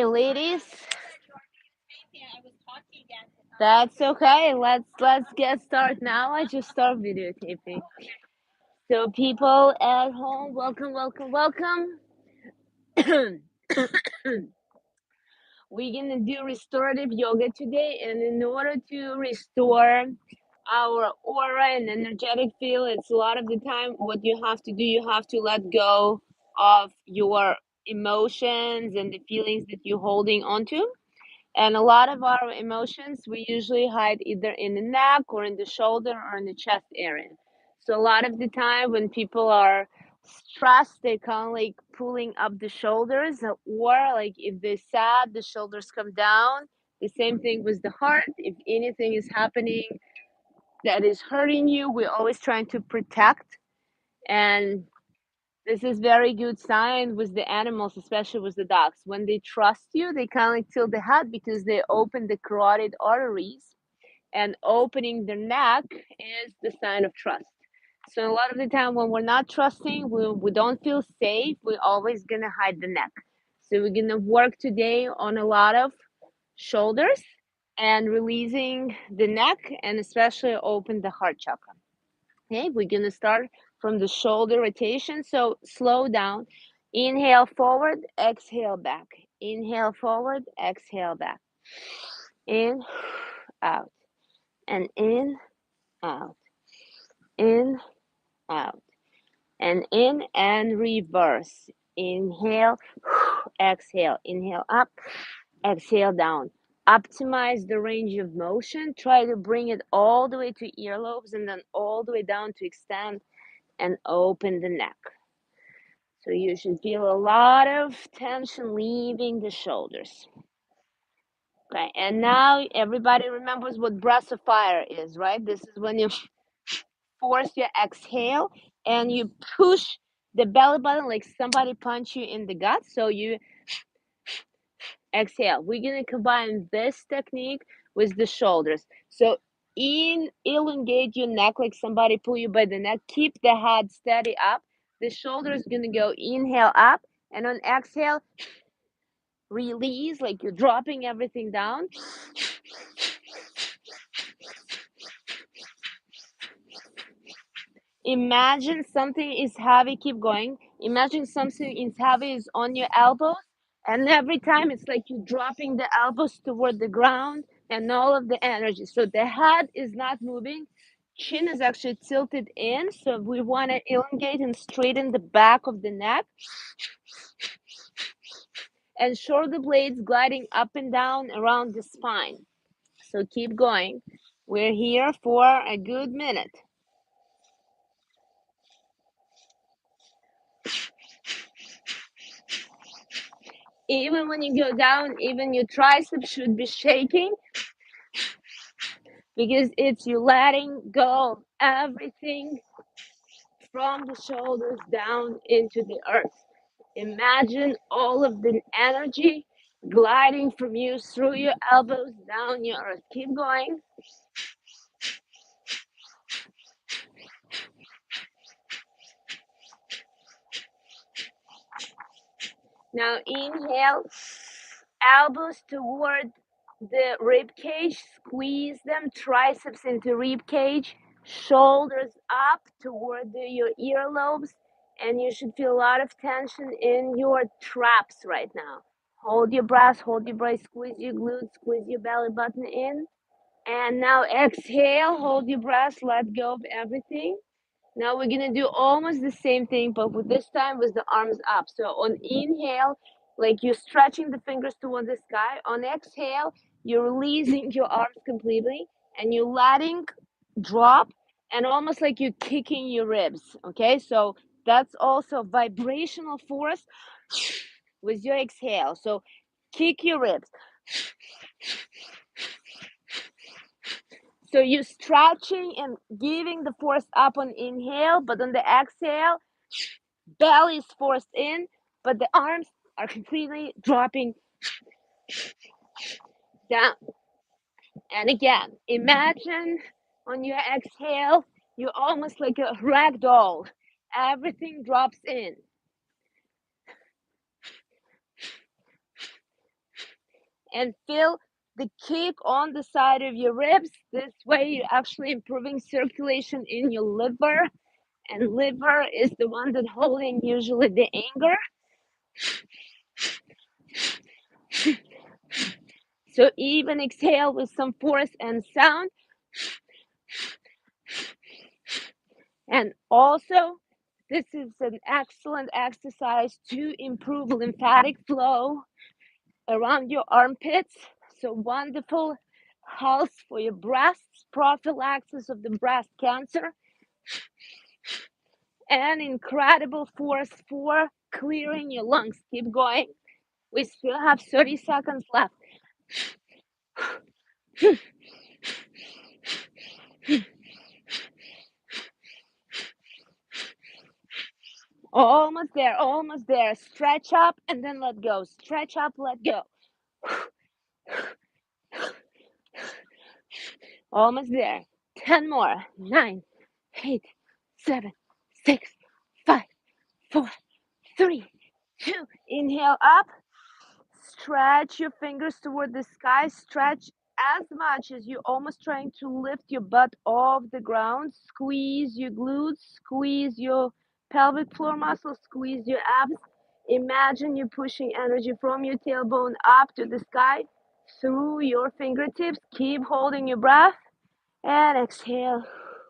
Okay, ladies. That's okay. Let's get started now. I just start videotaping. So people at home, welcome, welcome, welcome. We're gonna do restorative yoga today, and in order to restore our aura and energetic field, it's a lot of the time what you have to do, you have to let go of your emotions and the feelings that you're holding onto. And a lot of our emotions we usually hide either in the neck or in the shoulder or in the chest area. So a lot of the time when people are stressed, they kind of like pulling up the shoulders, or like if they're sad, the shoulders come down. The same thing with the heart. If anything is happening that is hurting you, we're always trying to protect. And this is very good sign with the animals, especially with the dogs. When they trust you, they kind of like tilt the head because they open the carotid arteries, and opening their neck is the sign of trust. So a lot of the time when we're not trusting, we don't feel safe, we're always gonna hide the neck. So we're gonna work today on a lot of shoulders and releasing the neck, and especially open the heart chakra. Okay, we're gonna start from the shoulder rotation. So slow down. Inhale forward, exhale back. Inhale forward, exhale back. In, out, and in, out, in, out, and in and reverse. Inhale, exhale. Inhale up, exhale down. Optimize the range of motion. Try to bring it all the way to earlobes and then all the way down to extend and open the neck. So you should feel a lot of tension leaving the shoulders. Okay, and now everybody remembers what breath of fire is, right? This is when you force your exhale and you push the belly button like somebody punch you in the gut. So you exhale. We're gonna combine this technique with the shoulders. So elongate your neck like somebody pull you by the neck. Keep the head steady up. The shoulder is gonna go inhale up, and on exhale, release like you're dropping everything down. Imagine something is heavy, keep going. Imagine something is heavy is on your elbows, and every time it's like you're dropping the elbows toward the ground and all of the energy. So the head is not moving, chin is actually tilted in. So we want to elongate and straighten the back of the neck, and shoulder blades gliding up and down around the spine. So keep going. We're here for a good minute. Even when you go down, even your triceps should be shaking, because it's you letting go everything from the shoulders down into the earth. Imagine all of the energy gliding from you through your elbows down your earth. Keep going. Now inhale, elbows toward the rib cage, squeeze them, triceps into rib cage, shoulders up toward your earlobes, and you should feel a lot of tension in your traps right now. Hold your breath, squeeze your glutes, squeeze your belly button in. And now exhale, hold your breath, let go of everything. Now we're gonna do almost the same thing, but with this time with the arms up. So on inhale, like you're stretching the fingers toward the sky. On exhale, you're releasing your arms completely and you're letting drop, and almost like you're kicking your ribs. Okay, so that's also vibrational force with your exhale. So kick your ribs. So you're stretching and giving the force up on inhale, but on the exhale, belly is forced in, but the arms are completely dropping down. And again, imagine on your exhale, you're almost like a rag doll. Everything drops in. and feel the kick on the side of your ribs. This way you're actually improving circulation in your liver, and liver is the one that holding usually the anger. So even exhale with some force and sound. And also, this is an excellent exercise to improve lymphatic flow around your armpits. So wonderful health for your breasts, prophylaxis of the breast cancer, and incredible force for clearing your lungs. Keep going. We still have 30 seconds left. Almost there, almost there. Stretch up and then let go. Stretch up, let go. Almost there. 10 more. 9, 8, 7, 6, 5, 4, 3, 2. Inhale up. Stretch your fingers toward the sky. Stretch as much as you're almost trying to lift your butt off the ground. Squeeze your glutes. Squeeze your pelvic floor muscles. Squeeze your abs. Imagine you're pushing energy from your tailbone up to the sky through your fingertips. Keep holding your breath. And exhale.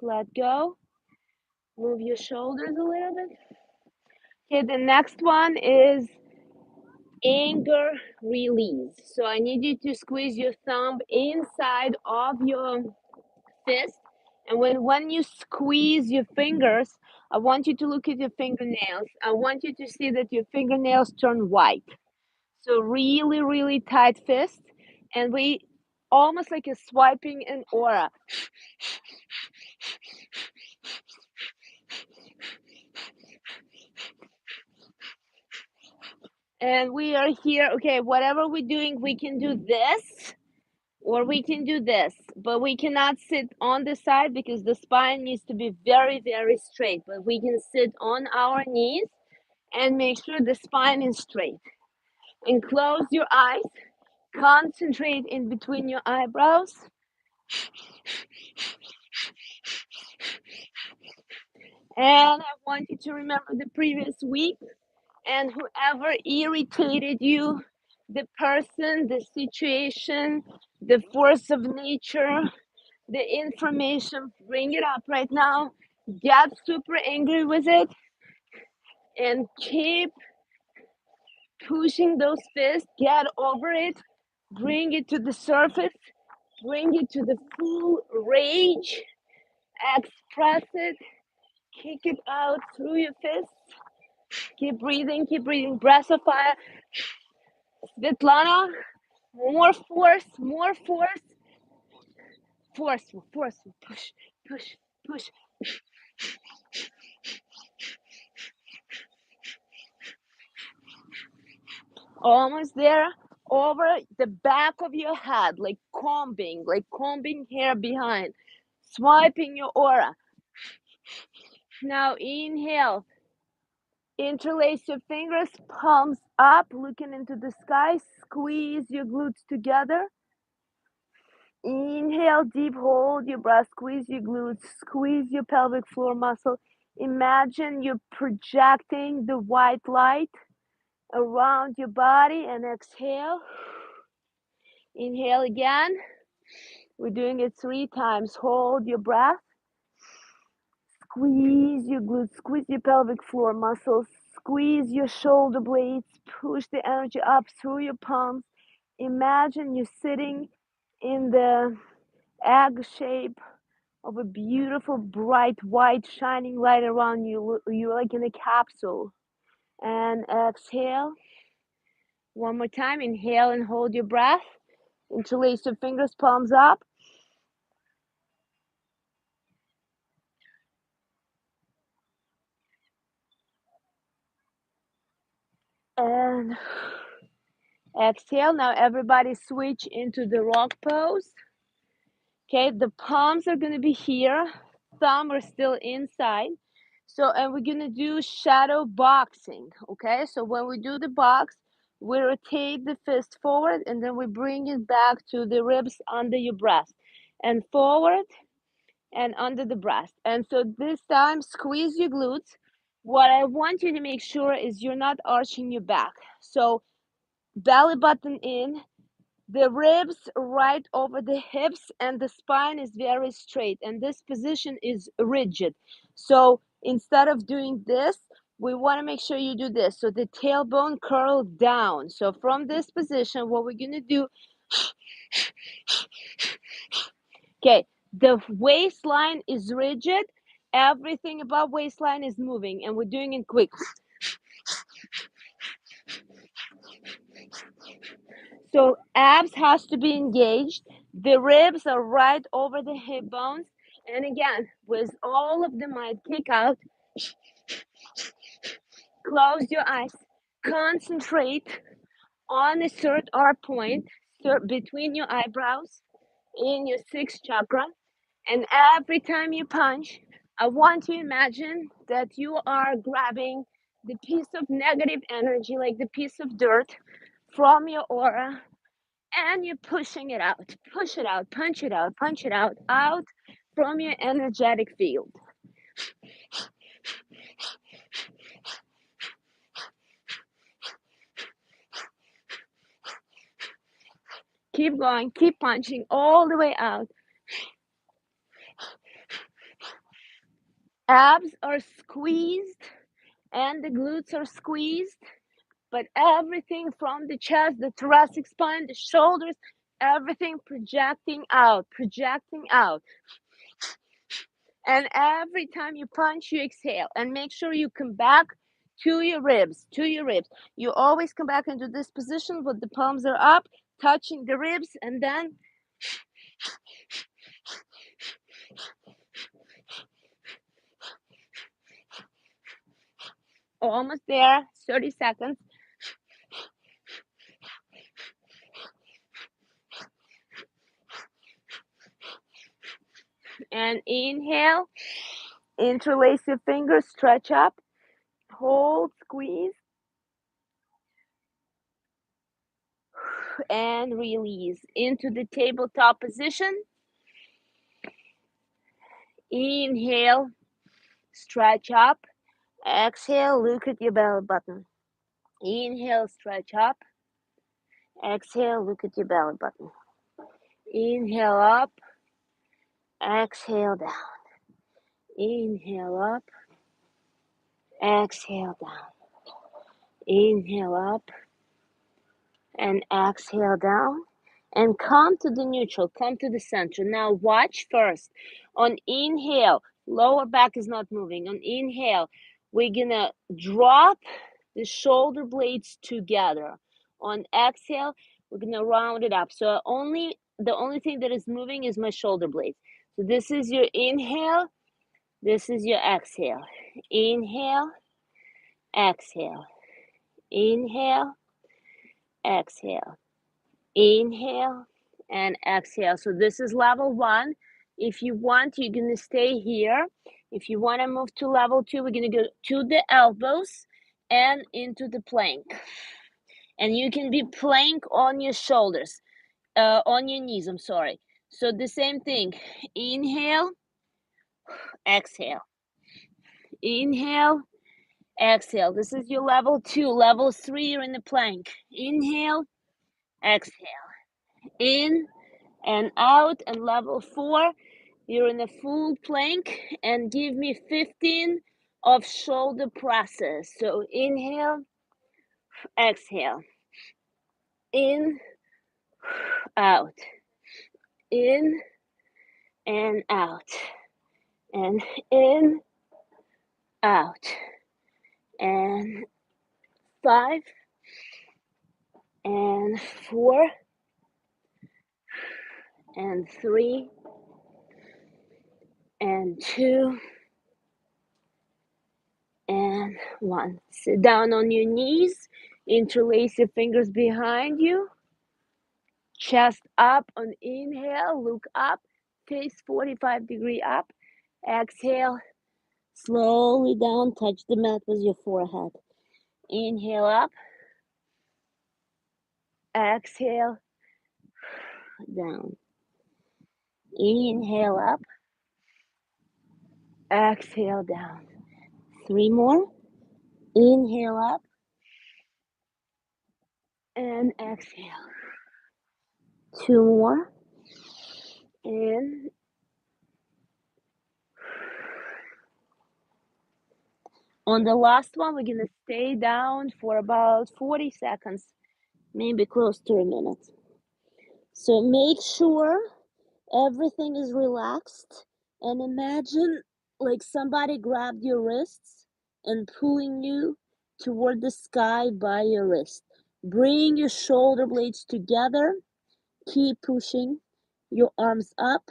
Let go. Move your shoulders a little bit. Okay, the next one is anger release. So I need you to squeeze your thumb inside of your fist. And when you squeeze your fingers, I want you to look at your fingernails. I want you to see that your fingernails turn white. So really, really tight fist. And we almost like a swiping an aura. And we are here. Okay, whatever we're doing, we can do this or we can do this, but we cannot sit on the side because the spine needs to be very, very straight. But we can sit on our knees and make sure the spine is straight. And close your eyes. Concentrate in between your eyebrows. And I want you to remember the previous week and whoever irritated you, the person, the situation, the force of nature, the information, bring it up right now. Get super angry with it and keep pushing those fists. Get over it. Bring it to the surface. Bring it to the full rage. Express it. Kick it out through your fists. Keep breathing. Keep breathing. Breath of fire. Svetlana, more force. More force. Forceful. Forceful. Push. Push. Push. Almost there. Over the back of your head, like combing hair behind, swiping your aura. Now inhale, interlace your fingers, palms up, looking into the sky, squeeze your glutes together. Inhale, deep, hold your breath, squeeze your glutes, squeeze your pelvic floor muscle. Imagine you're projecting the white light around your body, and exhale. Inhale again. We're doing it 3 times. Hold your breath. Squeeze your glutes, squeeze your pelvic floor muscles, squeeze your shoulder blades, push the energy up through your palms. Imagine you're sitting in the egg shape of a beautiful, bright, white, shining light around you. You're like in a capsule. And exhale. One more time. Inhale and hold your breath. Interlace your fingers, palms up. And exhale. Now everybody switch into the rock pose. Okay, the palms are gonna be here. Thumb are still inside. So, and we're gonna do shadow boxing. Okay, so when we do the box, We rotate the fist forward, and then we bring it back to the ribs under your breast, and forward and under the breast. And so this time, squeeze your glutes. What I want you to make sure is you're not arching your back. So belly button in, the ribs right over the hips, and the spine is very straight, and this position is rigid. So instead of doing this, we want to make sure you do this. So the tailbone curl down. So from this position, what we're going to do, okay, the waistline is rigid. Everything above waistline is moving, and we're doing it quick. So abs has to be engaged. The ribs are right over the hip bones. And again, with all of the might kick out, close your eyes, concentrate on the third arc point between your eyebrows in your sixth chakra. And every time you punch, I want you to imagine that you are grabbing the piece of negative energy, like the piece of dirt from your aura, and you're pushing it out. Push it out, punch it out, punch it out from your energetic field. Keep going, keep punching all the way out. Abs are squeezed and the glutes are squeezed, but everything from the chest, the thoracic spine, the shoulders, everything projecting out, projecting out. And every time you punch, you exhale, and make sure you come back to your ribs, to your ribs. You always come back into this position with the palms are up, touching the ribs, and then almost there, 30 seconds. And inhale, interlace your fingers, stretch up, hold, squeeze, and release into the tabletop position. Inhale, stretch up. Exhale, look at your belly button. Inhale, stretch up. Exhale, look at your belly button. Inhale up. Exhale down. Inhale up. Exhale down. Inhale up. And exhale down. And come to the neutral. Come to the center. Now watch first. On inhale, lower back is not moving. On inhale, we're going to drop the shoulder blades together. On exhale, we're going to round it up. So the only thing that is moving is my shoulder blades. So this is your inhale. This is your exhale. Inhale, exhale. Inhale, exhale. Inhale and exhale. So this is level 1. If you want, you're going to stay here. If you want to move to level 2, we're going to go to the elbows and into the plank. And you can be plank on your shoulders, on your knees, I'm sorry. So the same thing. Inhale, exhale. Inhale, exhale. This is your level 2. Level 3, you're in the plank. Inhale, exhale. In and out. And level 4, you're in a full plank, and give me 15 of shoulder presses. So inhale, exhale. In, out. In and out. And in, out. And 5 and 4 and 3 and 2 and 1. Sit down on your knees. Interlace your fingers behind you. Chest up on inhale. Look up. Face 45-degree up. Exhale. Slowly down. Touch the mat with your forehead. Inhale up. Exhale, down. Inhale up, exhale down. 3 more. Inhale up and exhale. 2 more. In. On the last one, we're gonna stay down for about 40 seconds, maybe close to a minute. So make sure everything is relaxed and imagine like somebody grabbed your wrists and pulling you toward the sky by your wrist. Bring your shoulder blades together. Keep pushing your arms up.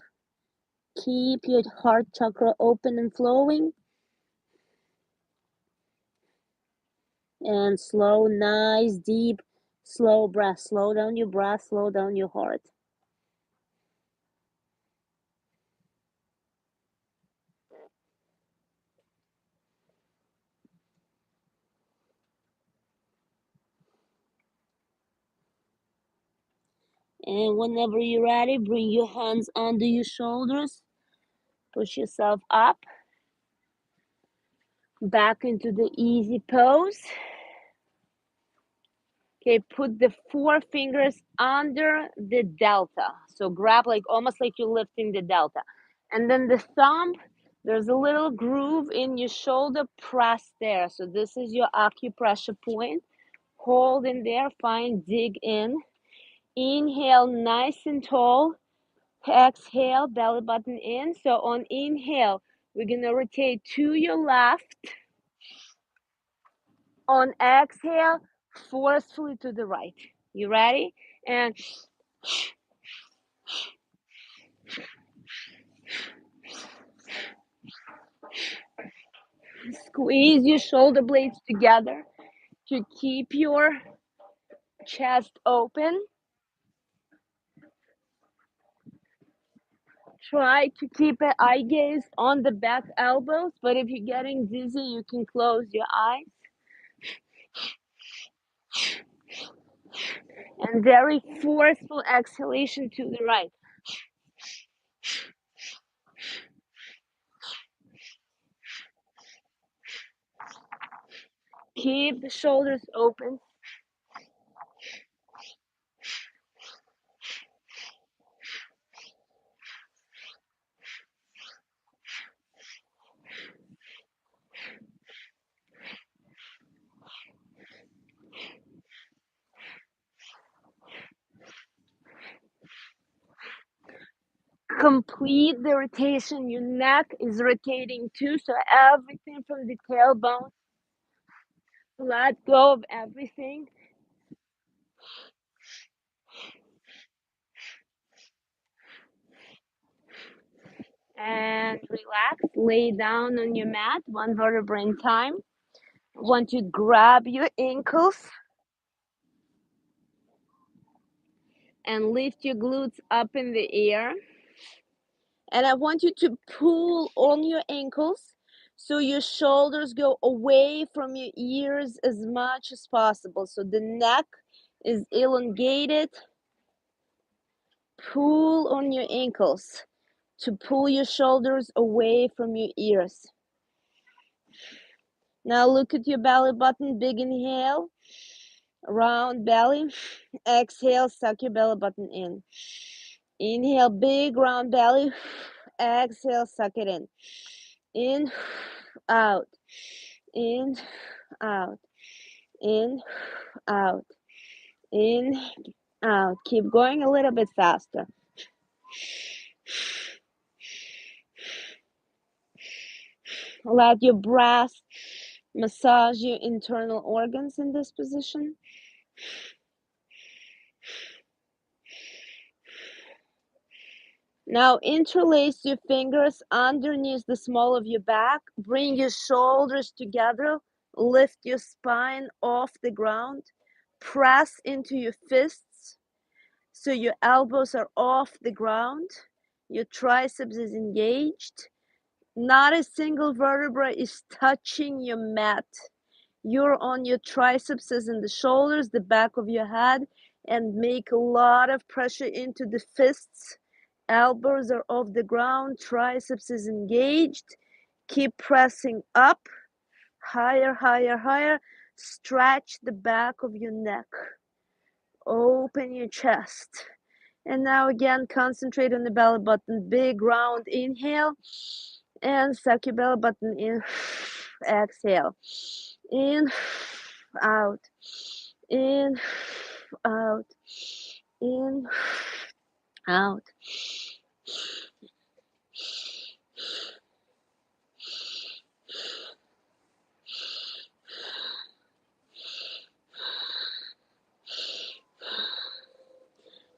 Keep your heart chakra open and flowing. And slow, nice, deep, slow breath. Slow down your breath, slow down your heart. And whenever you're ready, bring your hands under your shoulders. Push yourself up. Back into the easy pose. Okay, put the 4 fingers under the delta. So grab like almost like you're lifting the delta. And then the thumb, there's a little groove in your shoulder, press there. So this is your acupressure point. Hold in there, find, dig in. Inhale, nice and tall. Exhale, belly button in. So on inhale, we're gonna rotate to your left. On exhale, forcefully to the right. You ready? And squeeze your shoulder blades together to keep your chest open. Try to keep an eye gaze on the back elbows, but if you're getting dizzy, you can close your eyes. And very forceful exhalation to the right. Keep the shoulders open. Complete the rotation. Your neck is rotating too, so everything from the tailbone. Let go of everything. And relax. Lay down on your mat, 1 vertebra in time. I want you to grab your ankles and lift your glutes up in the air. And I want you to pull on your ankles so your shoulders go away from your ears as much as possible. So the neck is elongated. Pull on your ankles to pull your shoulders away from your ears. Now look at your belly button. Big inhale, round belly. Exhale, suck your belly button in. Inhale, big round belly. Exhale, suck it in. In, out. In, out. In, out. In, out. Keep going a little bit faster. Let your breath massage your internal organs in this position. Now interlace your fingers underneath the small of your back. Bring your shoulders together. Lift your spine off the ground. Press into your fists so your elbows are off the ground. Your triceps is engaged. Not a single vertebra is touching your mat. You're on your triceps and the shoulders, the back of your head. and make a lot of pressure into the fists. Elbows are off the ground, triceps is engaged. Keep pressing up, higher, higher, higher. Stretch the back of your neck. Open your chest. And now again, concentrate on the belly button. Big round inhale. And suck your belly button in. Exhale. In, out. In, out. In, out.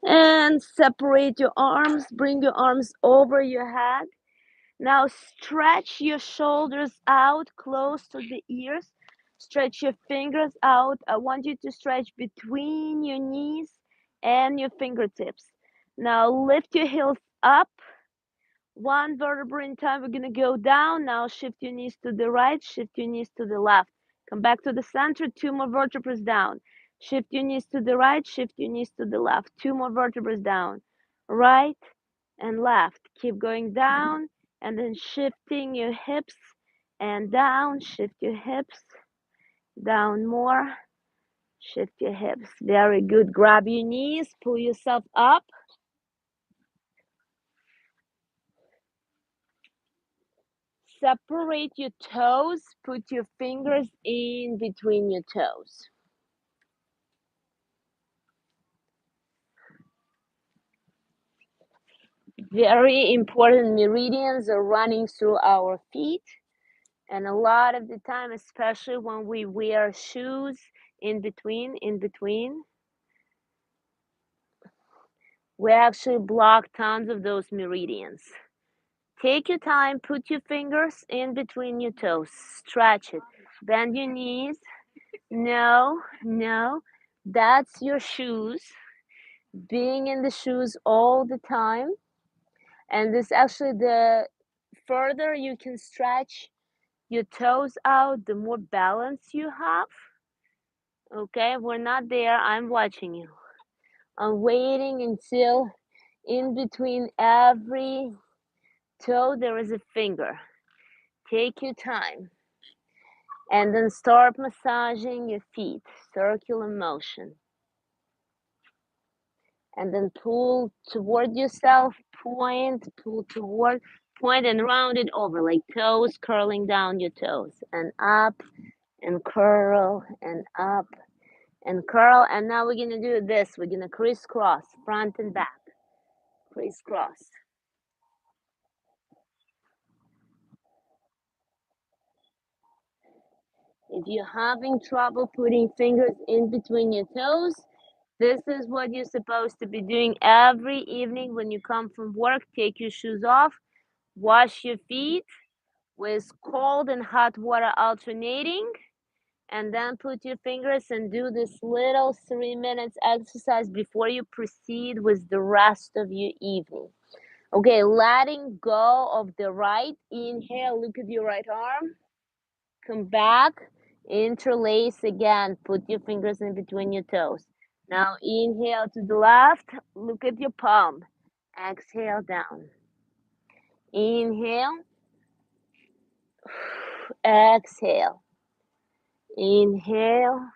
And separate your arms. Bring your arms over your head. Now stretch your shoulders out close to the ears. Stretch your fingers out. I want you to stretch between your knees and your fingertips. Now lift your heels up. One vertebra in time. We're going to go down. Now shift your knees to the right. Shift your knees to the left. Come back to the center. Two more vertebrae down. Shift your knees to the right. Shift your knees to the left. Two more vertebrae down. Right and left. Keep going down and then shifting your hips and down. Shift your hips. Down more. Shift your hips. Very good. Grab your knees. Pull yourself up. Separate your toes. Put your fingers in between your toes. Very important meridians are running through our feet. And a lot of the time, especially when we wear shoes in between, we actually block tons of those meridians. Take your time, put your fingers in between your toes, stretch it, bend your knees. No, that's your shoes. Being in the shoes all the time. And this actually, the further you can stretch your toes out, the more balance you have. Okay, we're not there. I'm watching you. I'm waiting until in between every toe there is a finger. Take your time. And then start massaging your feet, circular motion. And then pull toward yourself, pull toward, point and round it over like toes curling down your toes. And up and curl and up and curl. And now we're gonna do this. We're gonna crisscross, front and back. Crisscross. If you're having trouble putting fingers in between your toes, this is what you're supposed to be doing every evening when you come from work. Take your shoes off, wash your feet with cold and hot water alternating, and then put your fingers and do this little 3 minutes exercise before you proceed with the rest of your evening. Okay, letting go of the right. Inhale, look at your right arm. Come back, interlace again. Put your fingers in between your toes. Now inhale to the left. Look at your palm. Exhale down. Inhale. Exhale. Inhale.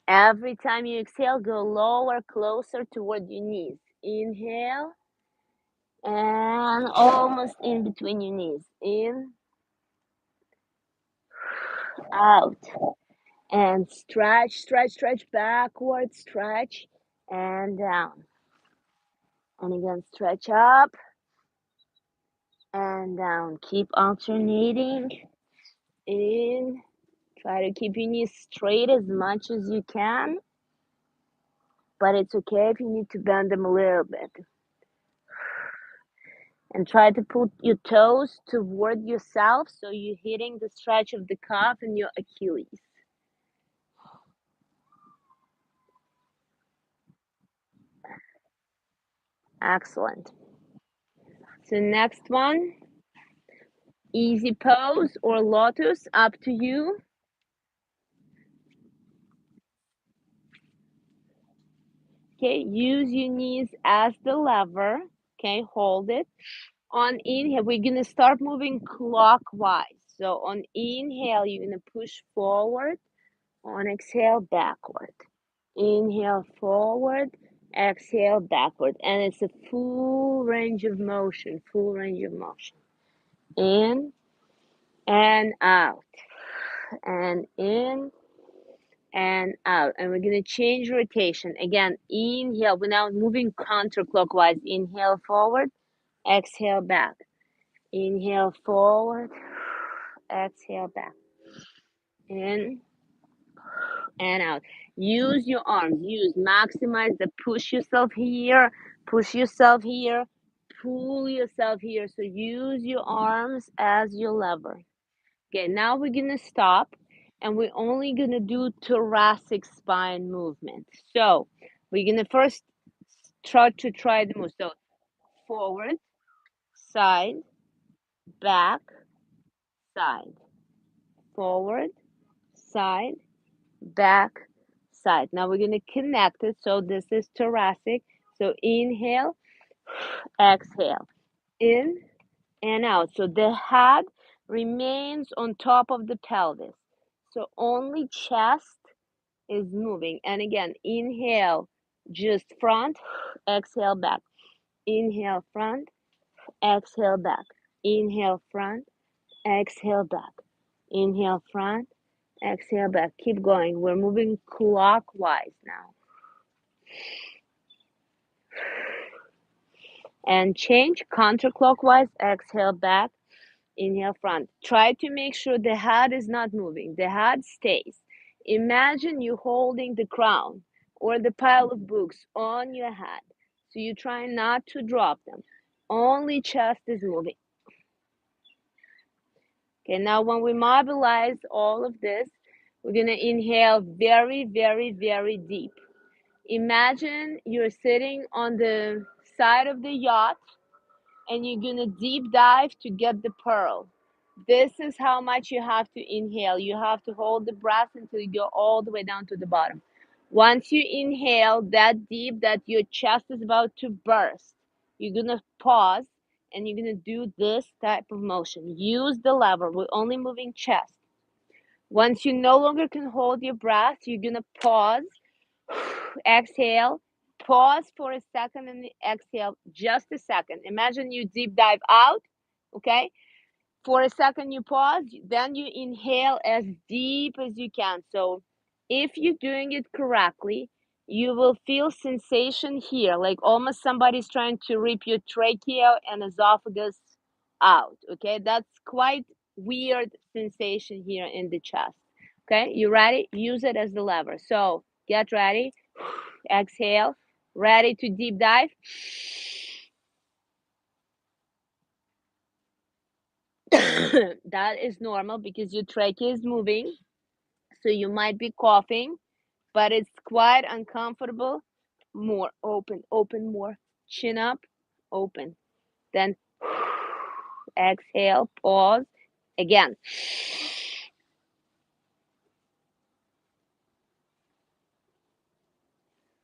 Every time you exhale, go lower, closer toward your knees. Inhale. And almost in between your knees. In. Out. And stretch, stretch, stretch, backward, stretch, and down. And again, stretch up and down. Keep alternating. In. Try to keep your knees straight as much as you can. But it's okay if you need to bend them a little bit. And try to put your toes toward yourself so you're hitting the stretch of the calf and your Achilles. Excellent. So next one, easy pose or lotus, up to you. Okay, use your knees as the lever. Okay, hold it. On inhale, we're gonna start moving clockwise. So on inhale, you're gonna push forward. On exhale, backward. Inhale, forward. Exhale, backward. And it's a full range of motion, full range of motion. In and out, and in and out. And we're gonna change rotation. Again, inhale, we're now moving counterclockwise. Inhale, forward. Exhale, back. Inhale, forward. Exhale, back. In and out. Use your arms. Maximize the push yourself here, push yourself here, pull yourself here. So use your arms as your lever. Okay, now we're gonna stop and we're only gonna do thoracic spine movement. So we're gonna first try the move. So forward, side, back, side, forward, side, back, side. Now we're going to connect it. So this is thoracic. So inhale, exhale, in and out. So the head remains on top of the pelvis. So only chest is moving. And again, inhale, just front, exhale, back. Inhale, front, exhale, back. Inhale, front, exhale, back. Inhale, front, exhale, back. Keep going. We're moving clockwise now. And change counterclockwise. Exhale, back. Inhale, front. Try to make sure the head is not moving. The head stays. Imagine you holding the crown or the pile of books on your head. So you try not to drop them. Only chest is moving. Okay, now when we mobilize all of this, we're going to inhale very, very, very deep. Imagine you're sitting on the side of the yacht and you're going to deep dive to get the pearl. This is how much you have to inhale. You have to hold the breath until you go all the way down to the bottom. Once you inhale that deep that your chest is about to burst, you're going to pause and you're going to do this type of motion. Use the lever. We're only moving chest. Once you no longer can hold your breath, you're going to pause, exhale, pause for a second and exhale just a second. Imagine you deep dive out, okay? For a second you pause, then you inhale as deep as you can. So if you're doing it correctly, you will feel sensation here, like almost somebody's trying to rip your trachea and esophagus out, okay? That's quite weird sensation here in the chest. Okay, you ready? Use it as the lever. So get ready. Exhale. Ready to deep dive. That is normal because your trachea is moving. So you might be coughing, but it's quite uncomfortable. More open, open more. Chin up, open. Then exhale, pause. Again.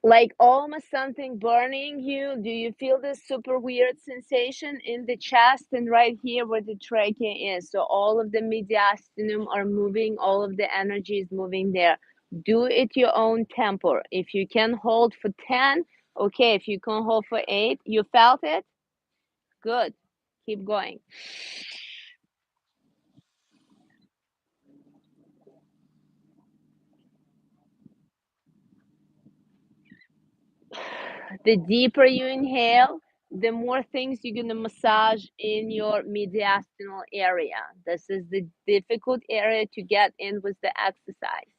Like almost something burning you. Do you feel this super weird sensation in the chest and right here where the trachea is? So all of the mediastinum are moving, all of the energy is moving there. Do it your own tempo. If you can hold for 10, okay. If you can hold for 8, you felt it? Good. Keep going. The deeper you inhale, the more things you're going to massage in your mediastinal area. This is the difficult area to get in with the exercise.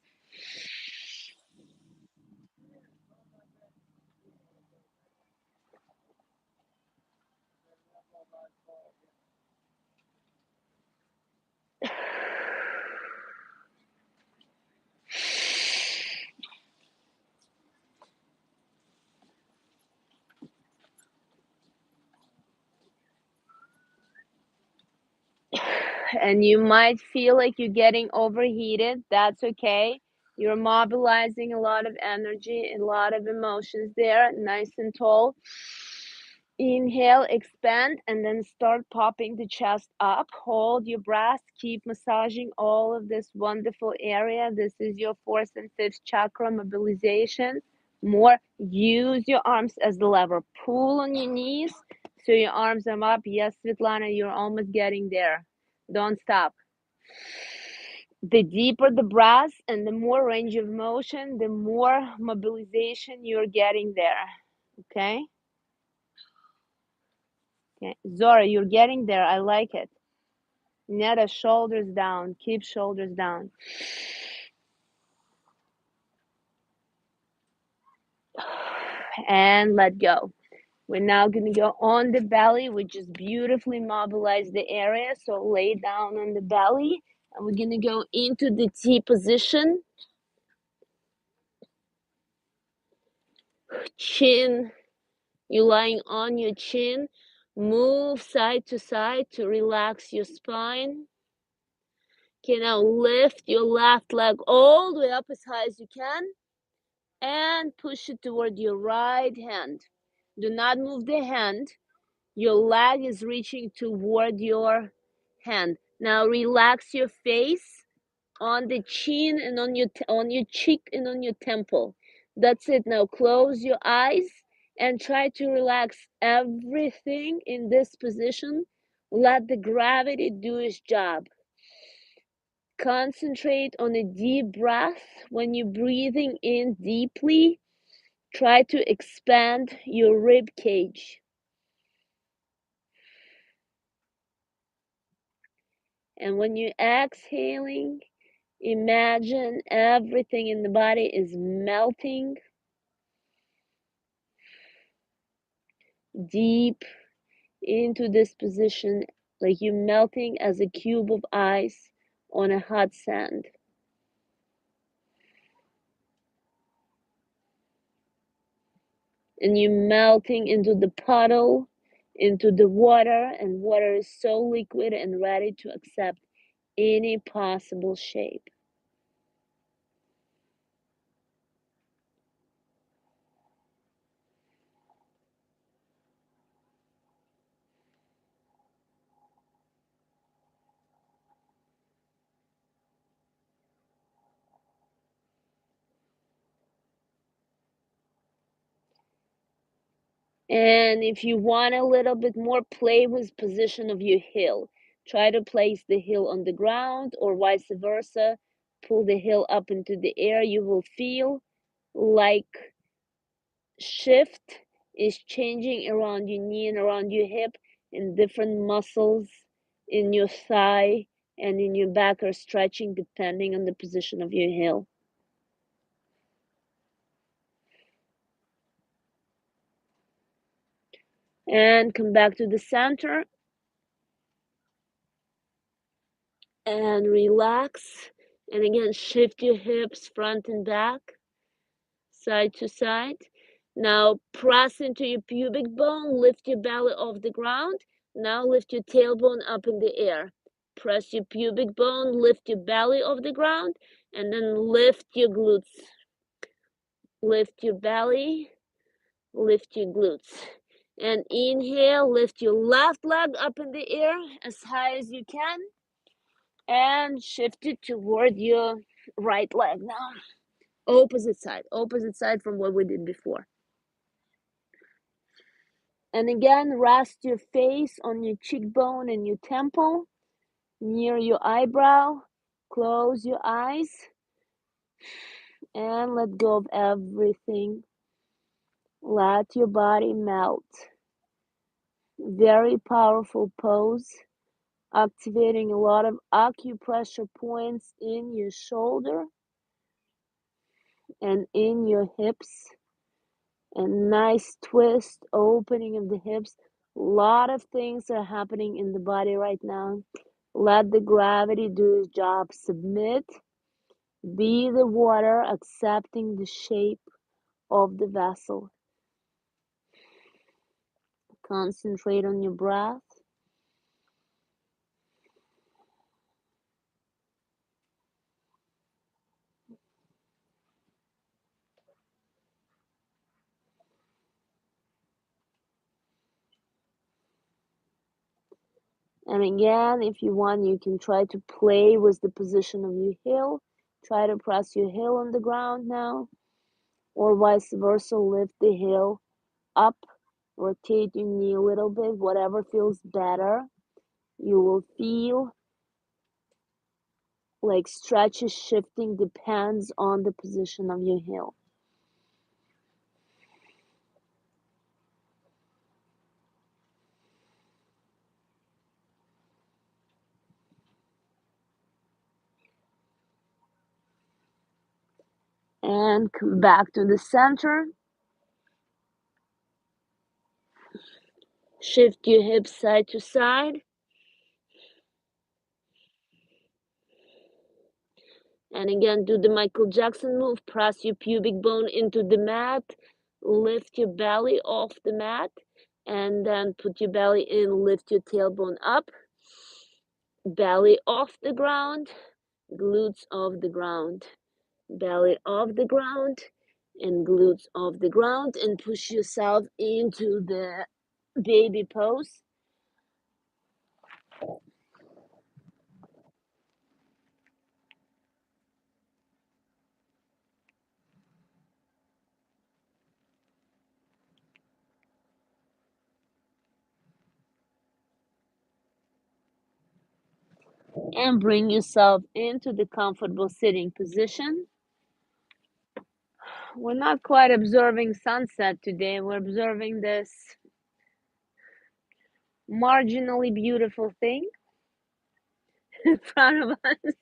And you might feel like you're getting overheated. That's okay. You're mobilizing a lot of energy, a lot of emotions there, nice and tall. Inhale, expand, and then start popping the chest up. Hold your breath. Keep massaging all of this wonderful area. This is your fourth and fifth chakra mobilization. More. Use your arms as the lever. Pull on your knees so your arms are up. Yes, Svetlana, you're almost getting there. Don't stop. The deeper the breath and the more range of motion, the more mobilization you're getting there. Okay? Okay. Zora, you're getting there. I like it. Netta, shoulders down. Keep shoulders down. And let go. We're now going to go on the belly. We just beautifully mobilize the area. So lay down on the belly. And we're going to go into the T position. Chin. You're lying on your chin. Move side to side to relax your spine. Okay, now lift your left leg all the way up as high as you can and push it toward your right hand. Do not move the hand. Your leg is reaching toward your hand. Now relax your face on the chin and on your cheek and on your temple. That's it. Now close your eyes and try to relax everything in this position. Let the gravity do its job. Concentrate on a deep breath. When you're breathing in deeply, try to expand your rib cage. And when you're exhaling, imagine everything in the body is melting deep into this position, like you're melting as a cube of ice on a hot sand. And you're melting into the puddle, into the water, and water is so liquid and ready to accept any possible shape. And if you want a little bit more, play with position of your heel. Try to place the heel on the ground or vice versa. Pull the heel up into the air. You will feel like shift is changing around your knee and around your hip, and different muscles in your thigh and in your back are stretching depending on the position of your heel. And come back to the center and relax. And again, shift your hips front and back, side to side. Now press into your pubic bone, lift your belly off the ground. Now lift your tailbone up in the air. Press your pubic bone, lift your belly off the ground, and then lift your glutes. Lift your belly, lift your glutes. And inhale, lift your left leg up in the air as high as you can. And shift it toward your right leg now. Opposite side from what we did before. And again, rest your face on your cheekbone and your temple, near your eyebrow. Close your eyes and let go of everything. Let your body melt. Very powerful pose, activating a lot of acupressure points in your shoulder and in your hips. A nice twist, opening of the hips. A lot of things are happening in the body right now. Let the gravity do its job. Submit. Be the water, accepting the shape of the vessel. Concentrate on your breath. And again, if you want, you can try to play with the position of your heel. Try to press your heel on the ground now, or vice versa, lift the heel up, rotate your knee a little bit, whatever feels better. You will feel like stretches shifting depends on the position of your heel. And come back to the center. Shift your hips side to side. And again, do the Michael Jackson move. Press your pubic bone into the mat. Lift your belly off the mat. And then put your belly in. Lift your tailbone up. Belly off the ground. Glutes off the ground. Belly off the ground. And glutes off the ground. And push yourself into the baby pose. And bring yourself into the comfortable sitting position. We're not quite observing sunset today. We're observing this marginally beautiful thing in front of us.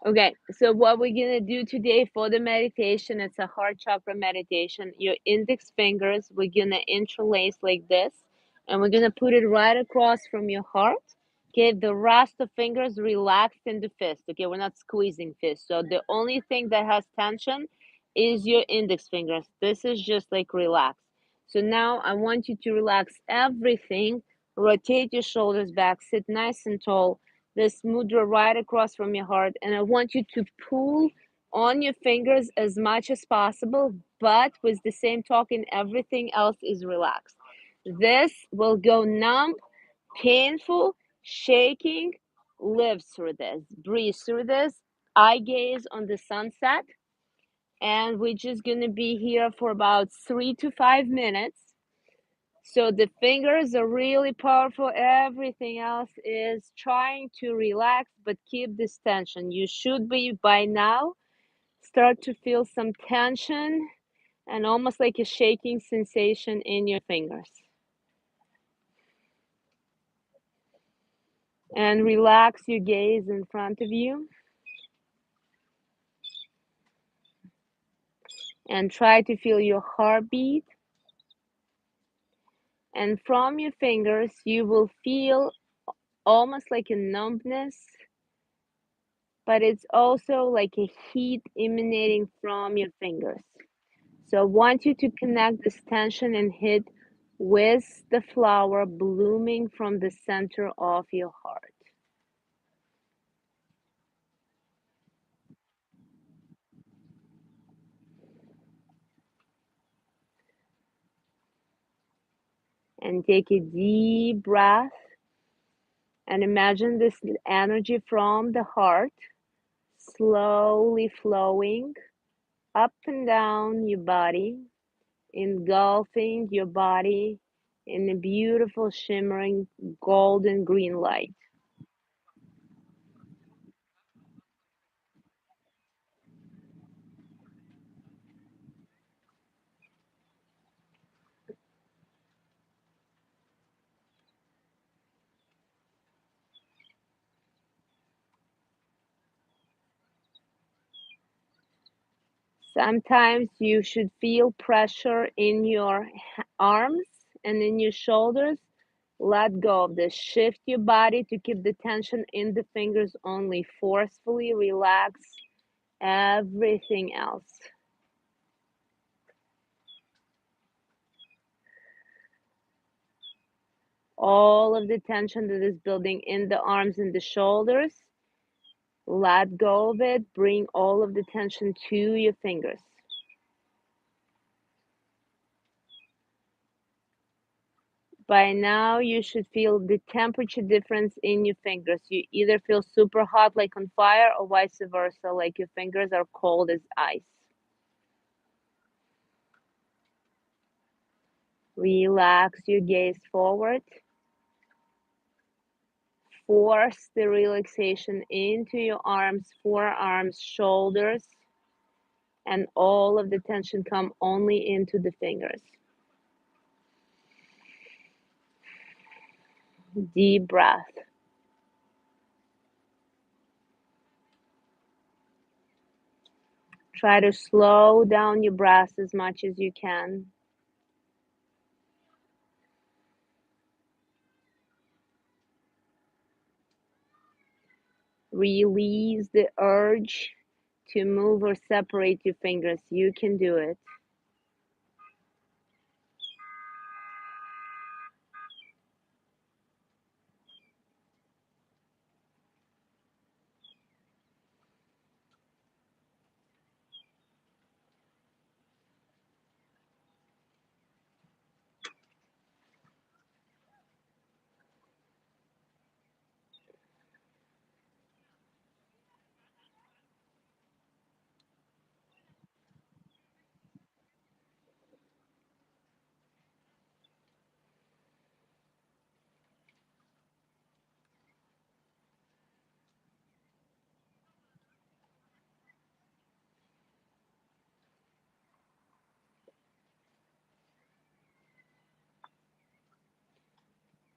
Okay, so what we're gonna do today for the meditation, it's a heart chakra meditation. Your index fingers, we're gonna interlace like this, and we're gonna put it right across from your heart. Okay, the rest of fingers relaxed in the fist. Okay, we're not squeezing fist. So the only thing that has tension is your index fingers. This is just like relaxed. So now I want you to relax everything. Rotate your shoulders back, sit nice and tall. This mudra right across from your heart, and I want you to pull on your fingers as much as possible, but with the same token, everything else is relaxed. This will go numb, painful, shaking. Live through this, breathe through this. Eye gaze on the sunset, and we're just gonna be here for about 3 to 5 minutes. So the fingers are really powerful. Everything else is trying to relax, but keep this tension. You should be by now start to feel some tension and almost like a shaking sensation in your fingers. And relax your gaze in front of you. And try to feel your heartbeat. And from your fingers, you will feel almost like a numbness, but it's also like a heat emanating from your fingers. So I want you to connect this tension and heat with the flower blooming from the center of your heart. And take a deep breath and imagine this energy from the heart slowly flowing up and down your body, engulfing your body in a beautiful shimmering golden green light. Sometimes you should feel pressure in your arms and in your shoulders. Let go of this. Shift your body to keep the tension in the fingers only. Forcefully relax everything else. All of the tension that is building in the arms and the shoulders, let go of it. Bring all of the tension to your fingers. By now, you should feel the temperature difference in your fingers. You either feel super hot, like on fire, or vice versa, like your fingers are cold as ice. Relax your gaze forward. Force the relaxation into your arms, forearms, shoulders, and all of the tension come only into the fingers. Deep breath. Try to slow down your breath as much as you can. Release the urge to move or separate your fingers. You can do it.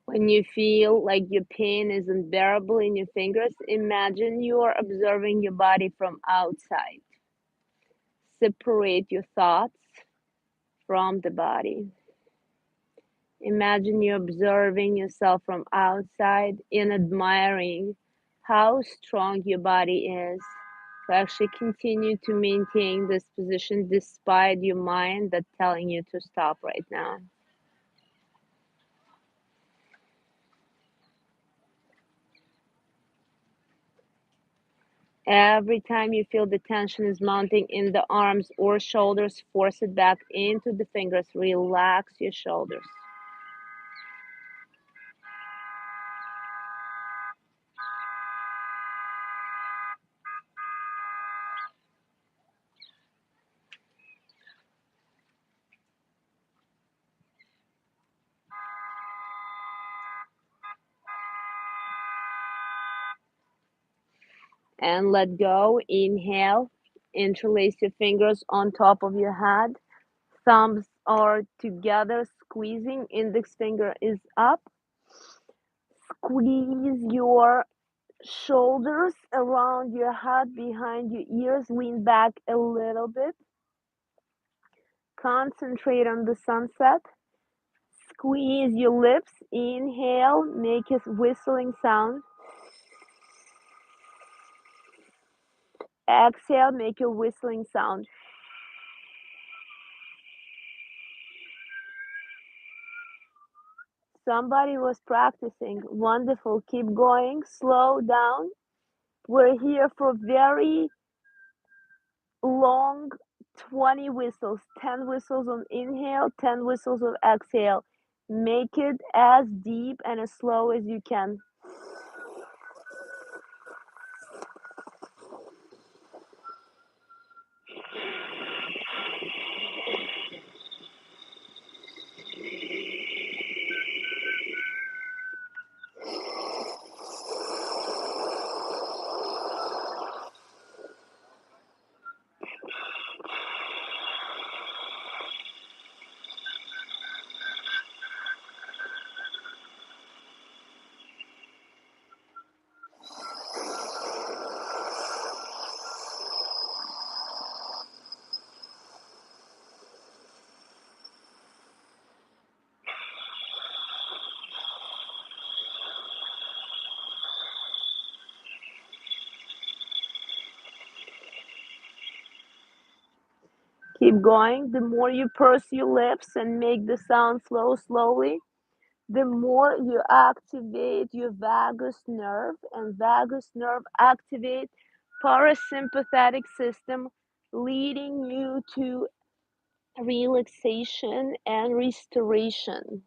When you feel like your pain is unbearable in your fingers, imagine you are observing your body from outside. Separate your thoughts from the body. Imagine you observing yourself from outside and admiring how strong your body is to actually continue to maintain this position despite your mind that's telling you to stop right now. Every time you feel the tension is mounting in the arms or shoulders, force it back into the fingers. Relax your shoulders. And let go. Inhale. Interlace your fingers on top of your head. Thumbs are together, squeezing. Index finger is up. Squeeze your shoulders around your head, behind your ears. Lean back a little bit. Concentrate on the sunset. Squeeze your lips. Inhale. Make a whistling sound. Exhale. Make a whistling sound. Somebody was practicing. Wonderful. Keep going. Slow down. We're here for very long 20 whistles. 10 whistles on inhale, 10 whistles on exhale. Make it as deep and as slow as you can. Keep going. The more you purse your lips and make the sound flow slowly, the more you activate your vagus nerve, and vagus nerve activate parasympathetic system, leading you to relaxation and restoration.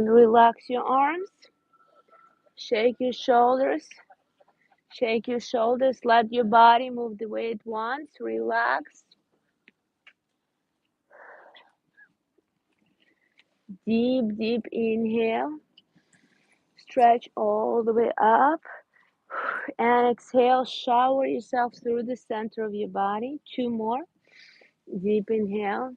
And relax your arms. Shake your shoulders. Shake your shoulders. Let your body move the way it wants. Relax. Deep, deep inhale. Stretch all the way up. And exhale. Shower yourself through the center of your body. 2 more. Deep inhale.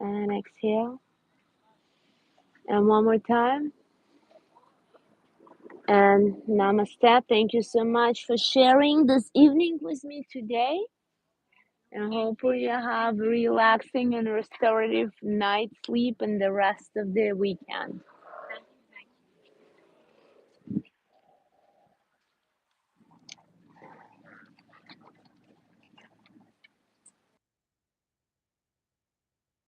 And exhale. And one more time. And namaste. Thank you so much for sharing this evening with me today. And hopefully you have a relaxing and restorative night sleep and the rest of the weekend.